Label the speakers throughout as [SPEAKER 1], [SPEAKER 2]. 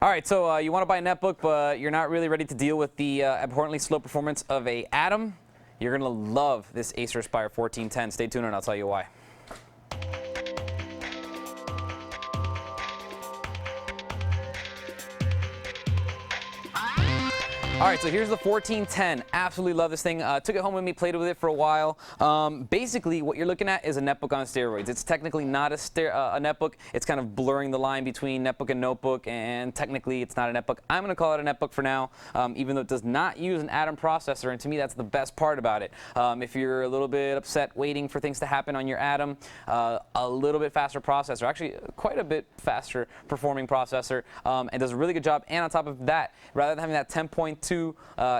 [SPEAKER 1] All right, so you want to buy a netbook, but you're not really ready to deal with the abhorrently slow performance of a Atom. You're going to love this Acer Aspire 1410. Stay tuned and I'll tell you why. All right, so here's the 1410. Absolutely love this thing. Took it home with me, played with it for a while. Basically, what you're looking at is a netbook on steroids. It's technically not a netbook. It's kind of blurring the line between netbook and notebook, and technically it's not a netbook. I'm going to call it a netbook for now, even though it does not use an Atom processor, and to me that's the best part about it. If you're a little bit upset waiting for things to happen on your Atom, a little bbit faster processor, actually quite a bit faster performing processor, and does a really good job. And on top of that, rather than having that 10.2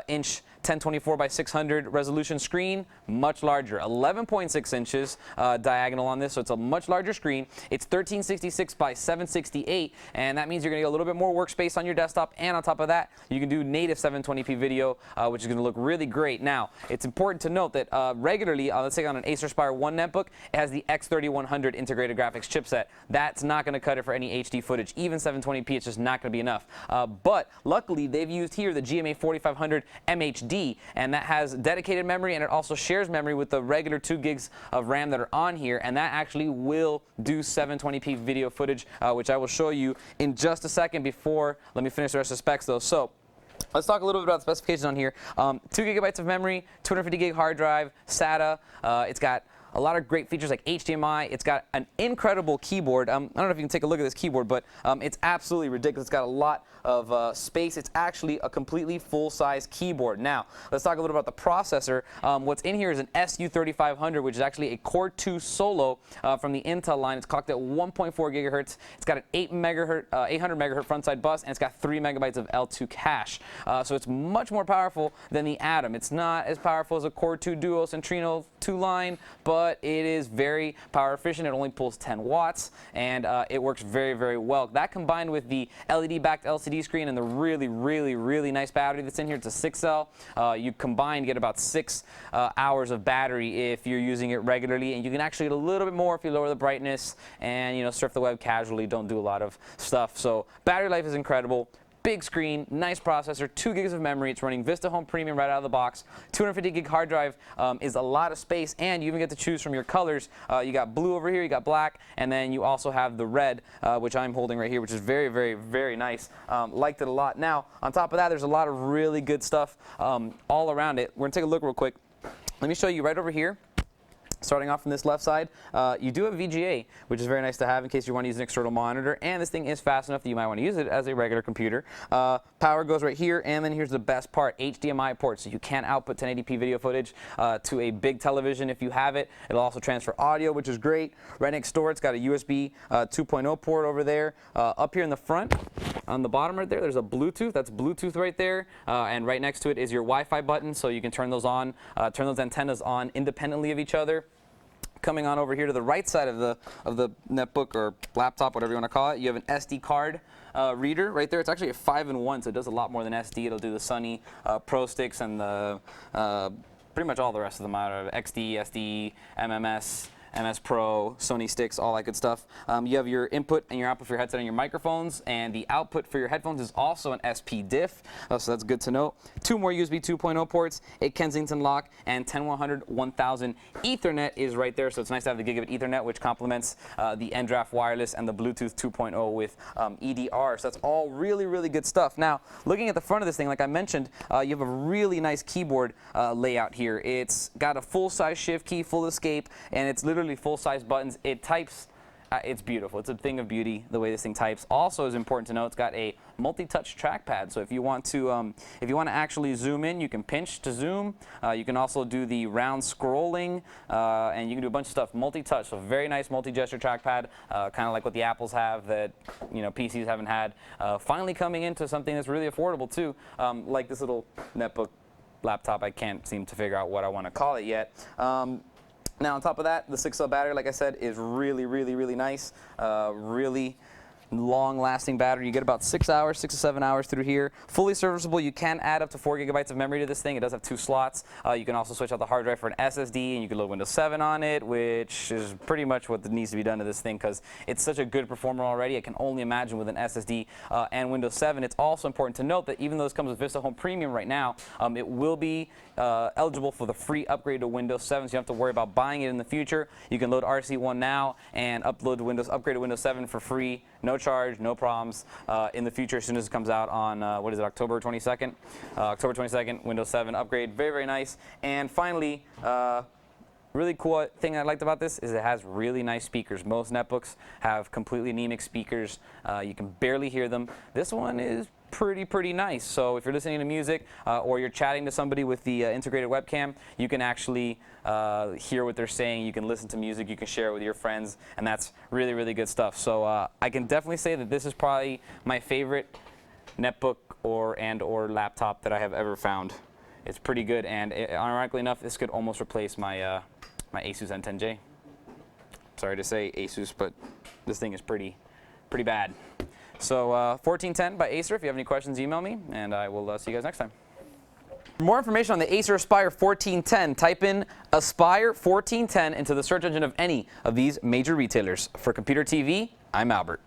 [SPEAKER 1] inch 1024 by 600 resolution screen, much larger, 11.6 inches diagonal on this, so it's a much larger screen. It's 1366 by 768, and that means you're going to get a little bit more workspace on your desktop, and on top of that, you can do native 720p video, which is going to look really great. Now, it's important to note that regularly, let's say on an Acer Aspire 1 netbook, it has the X3100 integrated graphics chipset. That's not going to cut it for any HD footage. Even 720p, it's just not going to be enough. But luckily, they've used here the GMA 4500 MHD, and that has dedicated memory, and it also shares memory with the regular 2 gigs of RAM that are on here, and that actually will do 720p video footage, which I will show you in just a second. Before, let me finish the rest of the specs though. So let's talk a little bit about the specifications on here. 2 gigabytes of memory, 250 gig hard drive, SATA. It's got a lot of great features like HDMI. It's got an incredible keyboard. I don't know if you can take a look at this keyboard, but it's absolutely ridiculous. It's got a lot of space. It's actually a completely full-size keyboard. Now, let's talk a little about the processor. What's in here is an SU3500, which is actually a Core 2 Solo from the Intel line. It's clocked at 1.4 gigahertz. It's got an 800 megahertz front-side bus, and it's got 3 megabytes of L2 cache. So it's much more powerful than the Atom. It's not as powerful as a Core 2 Duo Centrino 2 line, but it is very power efficient. It only pulls 10 watts, and it works very, very well. That combined with the LED-backed LCD screen and the really, really, really nice battery that's in here, it's a 6-cell. You combined get about 6 hours of battery if you're using it regularly, and you can actually get a little bit more if you lower the brightness and surf the web casually, don't do a lot of stuff. So battery life is incredible. Big screen, nice processor, 2 gigs of memory. It's running Vista Home Premium right out of the box. 250 gig hard drive is a lot of space, and you even get to choose from your colors. You got blue over here, you got black, and then you also have the red, which I'm holding right here, which is very, very, very nice. Liked it a lot. Now, on top of that, there's a lot of really good stuff all around it. We're going to take a look real quick. Let me show you right over here. Starting off from this left side, you do have VGA, which is very nice to have in case you want to use an external monitor, and this thing is fast enough that you might want to use it as a regular computer. Power goes right here, and then here's the best part, HDMI port, so you can output 1080p video footage to a big television if you have it. It'll also transfer audio, which is great. Right next door, it's got a USB 2.0 port over there. Up here in the front, on the bottom right there, there's a Bluetooth. That's Bluetooth right there, and right next to it is your Wi-Fi button, so you can turn those on, turn those antennas on independently of each other. Coming on over here to the right side of the netbook or laptop, whatever you want to call it, you have an SD card reader right there. It's actually a 5-in-1, so it does a lot more than SD. It'll do the Sony Pro sticks and the pretty much all the rest of them out of XD, SD, MMS, MS Pro, Sony sticks, all that good stuff. You have your input and your output for your headset and your microphones, and the output for your headphones is also an SP diff, so that's good to know. 2 more USB 2.0 ports, a Kensington lock, and 10100 1000 Ethernet is right there, so it's nice to have the gigabit Ethernet, which complements the NDRAF wireless and the Bluetooth 2.0 with EDR, so that's all really, really good stuff. Now, looking at the front of this thing, like I mentioned, you have a really nice keyboard layout here. It's got a full-size shift key, full escape, and it's literally full-size buttons. It types, it's beautiful. It's a thing of beauty the way this thing types. Also, is important to know, it's got a multi-touch trackpad. So if you want to actually zoom in, you can pinch to zoom. You can also do the round scrolling, and you can do a bunch of stuff. Multi-touch, so very nice multi-gesture trackpad, kind of like what the Apples have that PCs haven't had. Finally coming into something that's really affordable too, like this little netbook laptop. I can't seem to figure out what I want to call it yet. Now, on top of that, the 6-cell battery, like I said, is really, really, really nice. Really long-lasting battery. You get about 6 to 7 hours through here. Fully serviceable. You can add up to 4 gigabytes of memory to this thing. It does have 2 slots. You can also switch out the hard drive for an SSD, and you can load Windows 7 on it, which is pretty much what needs to be done to this thing because it's such a good performer already. I can only imagine with an SSD and Windows 7. It's also important to note that even though this comes with Vista Home Premium right now, it will be eligible for the free upgrade to Windows 7, so you don't have to worry about buying it in the future. You can load RC1 now and upgrade to Windows 7 for free, no charge, no problems in the future as soon as it comes out on, what is it, October 22nd? October 22nd, Windows 7 upgrade. Very, very nice. And finally, really cool thing I liked about this is it has really nice speakers. Most netbooks have completely anemic speakers. You can barely hear them. This one is pretty nice. So if you're listening to music or you're chatting to somebody with the integrated webcam, you can actually hear what they're saying. You can listen to music. You can share it with your friends, and that's really good stuff. So I can definitely say that this is probably my favorite netbook or laptop that I have ever found. It's pretty good, and ironically enough, this could almost replace my my Asus N10J. Sorry to say Asus, but this thing is pretty bad. So 1410 by Acer. If you have any questions, email me, and I will see you guys next time. For more information on the Acer Aspire 1410, type in Aspire 1410 into the search engine of any of these major retailers. For Computer TV, I'm Albert.